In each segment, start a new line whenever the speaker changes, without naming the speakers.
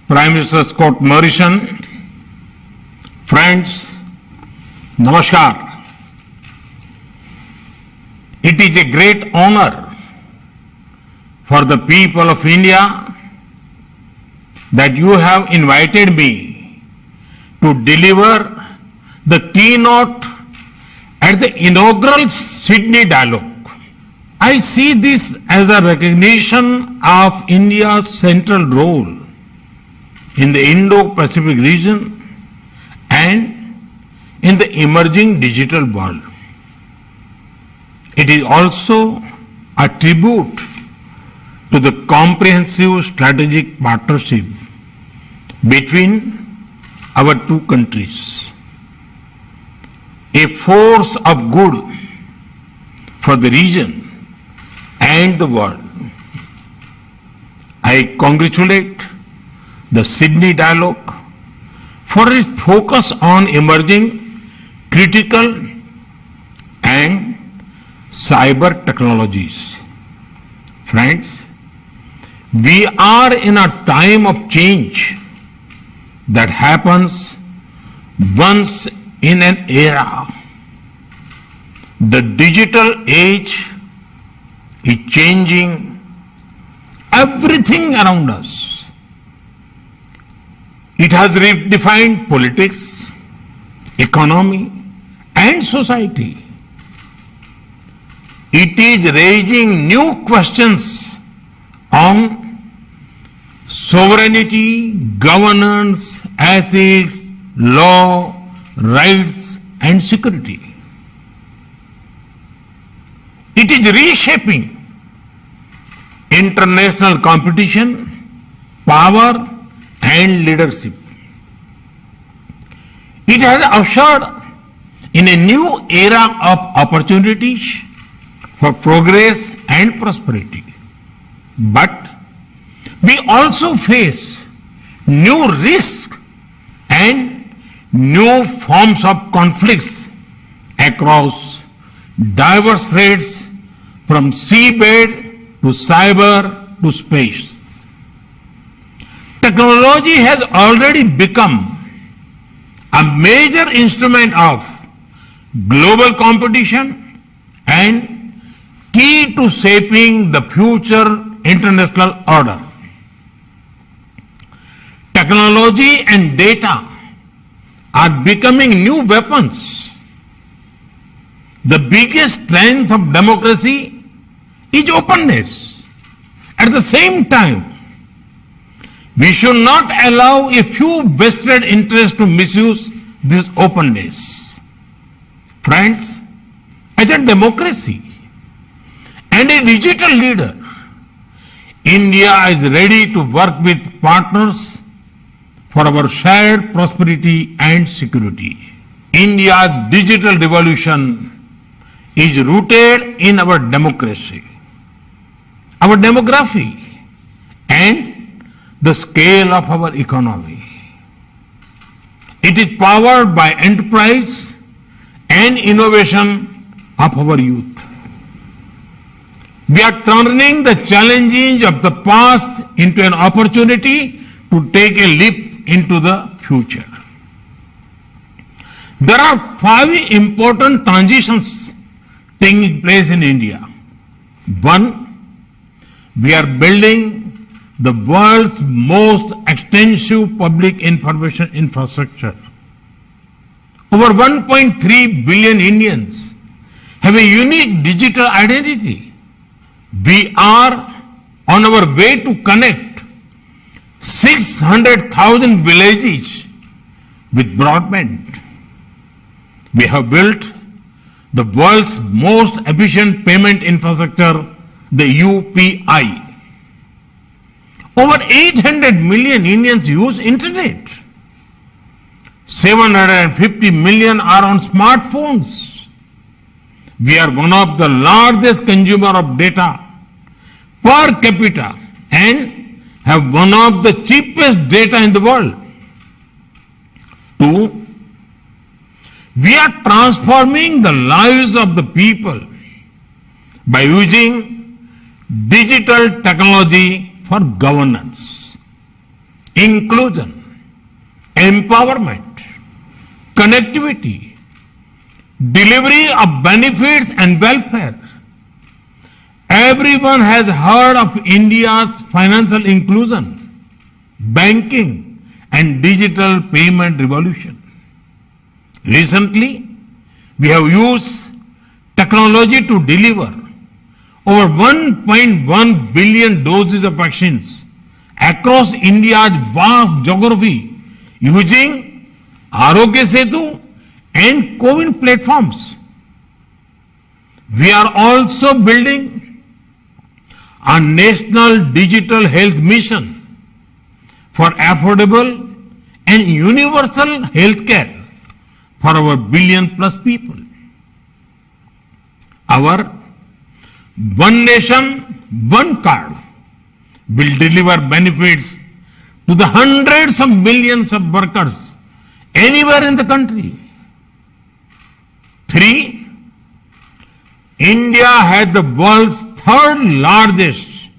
Prime Minister Scott Morrison, friends, Namaskar. It is a great honor for the people of India that you have invited me to deliver the keynote at the inaugural Sydney Dialogue. I see this as a recognition of India's central role in the Indo-Pacific region and in the emerging digital world. It is also a tribute to the comprehensive strategic partnership between our two countries, a force of good for the region and the world. I congratulate the Sydney Dialogue for its focus on emerging critical and cyber technologies. Friends, we are in a time of change that happens once in an era. The digital age is changing everything around us. It has redefined politics, economy, and society. It is raising new questions on sovereignty, governance, ethics, law, rights, and security. It is reshaping international competition, power, and leadership. It has ushered in a new era of opportunities for progress and prosperity. But we also face new risks and new forms of conflicts across diverse threats from seabed to cyber to space. Technology has already become a major instrument of global competition and key to shaping the future international order. Technology and data are becoming new weapons. The biggest strength of democracy is openness. At the same time, we should not allow a few vested interests to misuse this openness. Friends, as a democracy and a digital leader, India is ready to work with partners for our shared prosperity and security. India's digital revolution is rooted in our democracy, our demography, and the scale of our economy. It is powered by enterprise and innovation of our youth. We are turning the challenges of the past into an opportunity to take a leap into the future. There are 5 important transitions taking place in India. 1, we are building the world's most extensive public information infrastructure. Over 1.3 billion Indians have a unique digital identity. We are on our way to connect 600,000 villages with broadband. We have built the world's most efficient payment infrastructure, the UPI. Over 800 million Indians use internet. 750 million are on smartphones. We are one of the largest consumer of data per capita and have one of the cheapest data in the world. 2, we are transforming the lives of the people by using digital technology for governance. inclusion, empowerment, connectivity, delivery of benefits and welfare. Everyone has heard of India's financial inclusion, banking, and digital payment revolution. Recently, we have used technology to deliver over 1.1 billion doses of vaccines across India's vast geography using Arogya Setu and CoWIN platforms. We are also building a national digital health mission for affordable and universal health care for our billion plus people. Our One Nation, One Card will deliver benefits to the hundreds of millions of workers anywhere in the country. 3. India has the world's third largest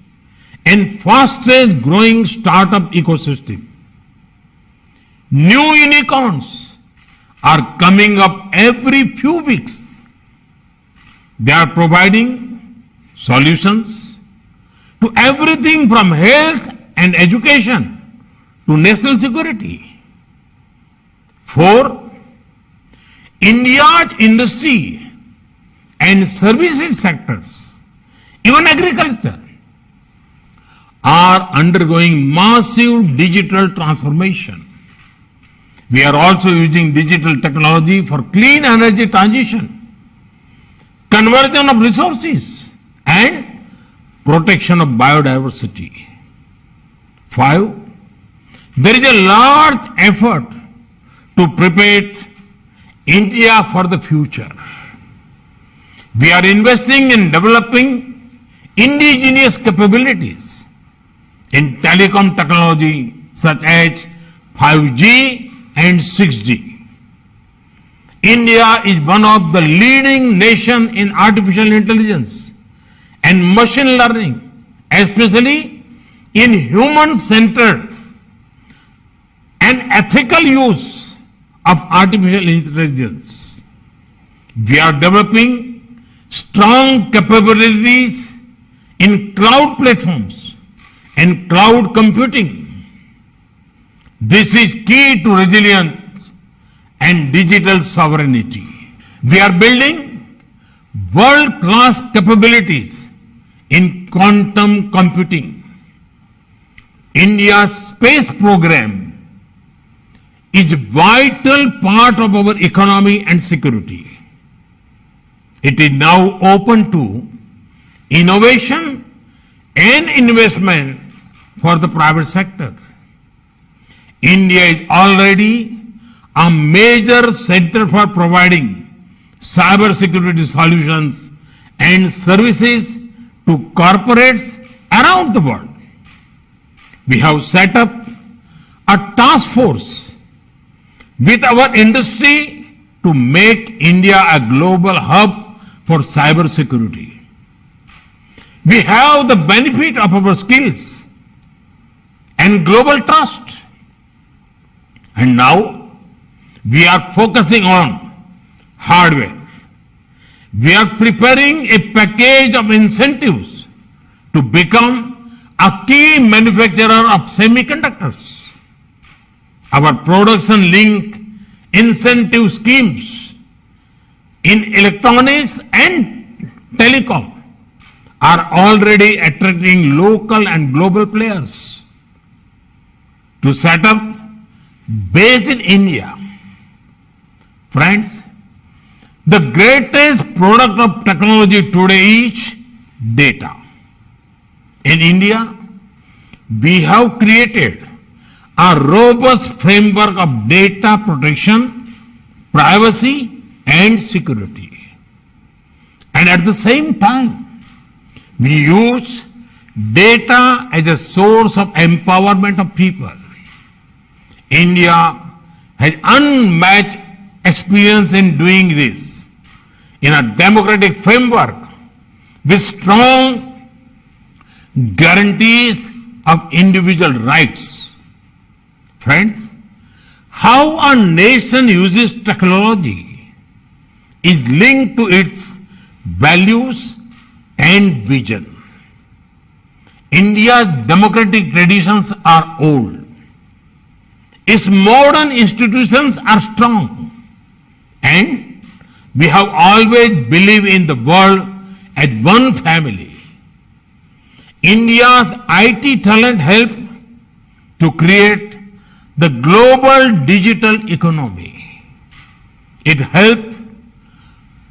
and fastest growing startup ecosystem. New unicorns are coming up every few weeks. They are providing solutions to everything from health and education to national security. 4. India's industry and services sectors, even agriculture, are undergoing massive digital transformation. We are also using digital technology for clean energy transition, conversion of resources, and protection of biodiversity. 5. There is a large effort to prepare India for the future. We are investing in developing indigenous capabilities in telecom technology such as 5G and 6G. India is one of the leading nations in artificial intelligence and machine learning, especially in human-centered and ethical use of artificial intelligence. We are developing strong capabilities in cloud platforms and cloud computing. This is key to resilience and digital sovereignty. We are building world-class capabilities in quantum computing. India's space program is a vital part of our economy and security. It is now open to innovation and investment for the private sector. India is already a major center for providing cybersecurity solutions and services to corporates around the world. We have set up a task force with our industry to make India a global hub for cybersecurity. We have the benefit of our skills and global trust. And now we are focusing on hardware. We are preparing a package of incentives to become a key manufacturer of semiconductors. Our production link incentive schemes in electronics and telecom are already attracting local and global players to set up base in India. Friends, the greatest product of technology today is data. In India, we have created a robust framework of data protection, privacy, and security. And at the same time, we use data as a source of empowerment of people. India has unmatched experience in doing this in a democratic framework with strong guarantees of individual rights. Friends, how a nation uses technology is linked to its values and vision. India's democratic traditions are old. Its modern institutions are strong. And we have always believed in the world as one family. India's IT talent helped to create the global digital economy. It helped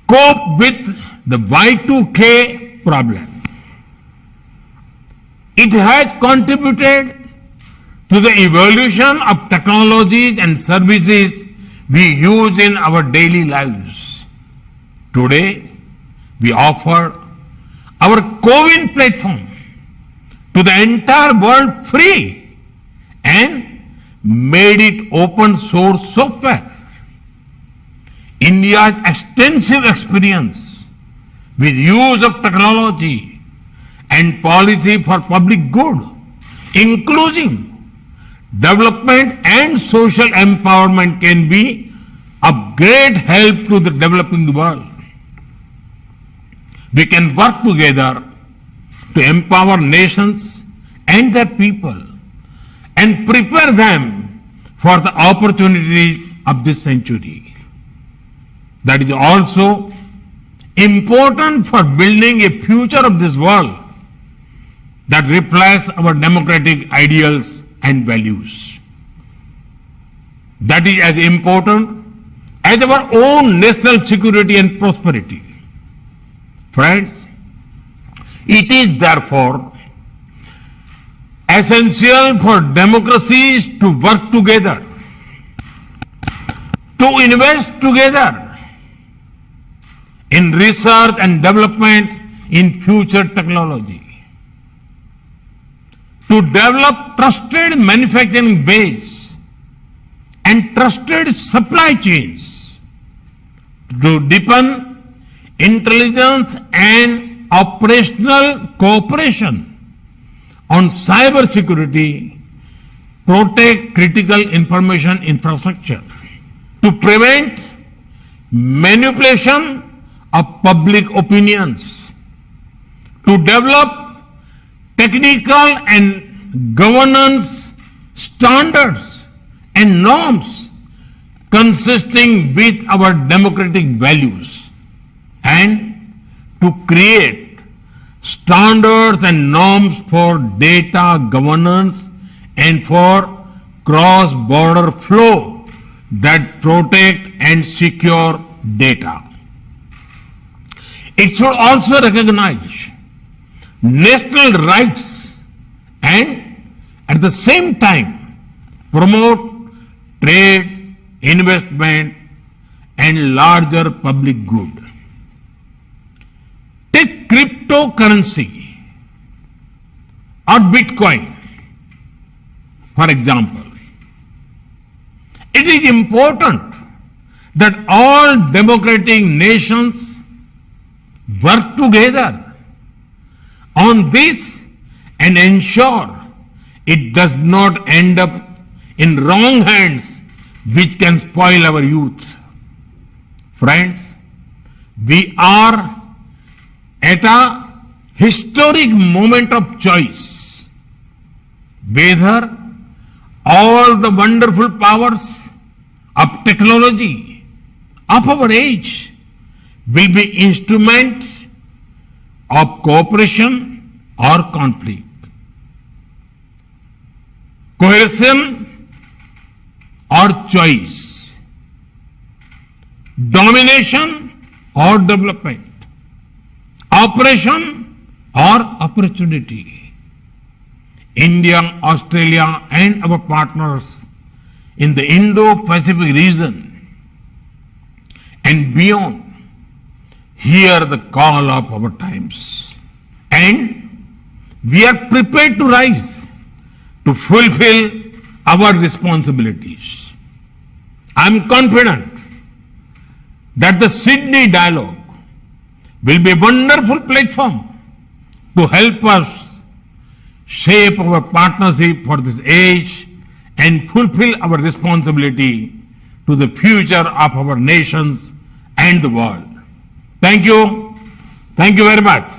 cope with the Y2K problem. It has contributed to the evolution of technologies and services we use in our daily lives. Today, we offer our CoWIN platform to the entire world free and made it open source software. India's extensive experience with use of technology and policy for public good, including development and social empowerment, can be of great help to the developing world. We can work together to empower nations and their people and prepare them for the opportunities of this century. That is also important for building a future of this world that reflects our democratic ideals and values. That is as important as our own national security and prosperity. Friends, it is therefore essential for democracies to work together, to invest together in research and development in future technology, to develop trusted manufacturing base and trusted supply chains, to deepen intelligence and operational cooperation on cyber security, protect critical information infrastructure, to prevent manipulation of public opinions, to develop technical and governance standards and norms consisting with our democratic values, and to create standards and norms for data governance and for cross-border flow that protect and secure data. It should also recognize national rights and at the same time promote trade, investment and larger public good. Take cryptocurrency or Bitcoin, for example. It is important that all democratic nations work together on this and ensure it does not end up in wrong hands which can spoil our youth. Friends, we are at a historic moment of choice, whether all the wonderful powers of technology of our age will be instruments of cooperation or conflict, coercion or choice, domination or development, operation or opportunity. India, Australia and our partners in the Indo-Pacific region and beyond hear the call of our times, and we are prepared to rise to fulfill our responsibilities. I am confident that the Sydney Dialogue will be a wonderful platform to help us shape our partnership for this age and fulfill our responsibility to the future of our nations and the world. Thank you. Thank you very much.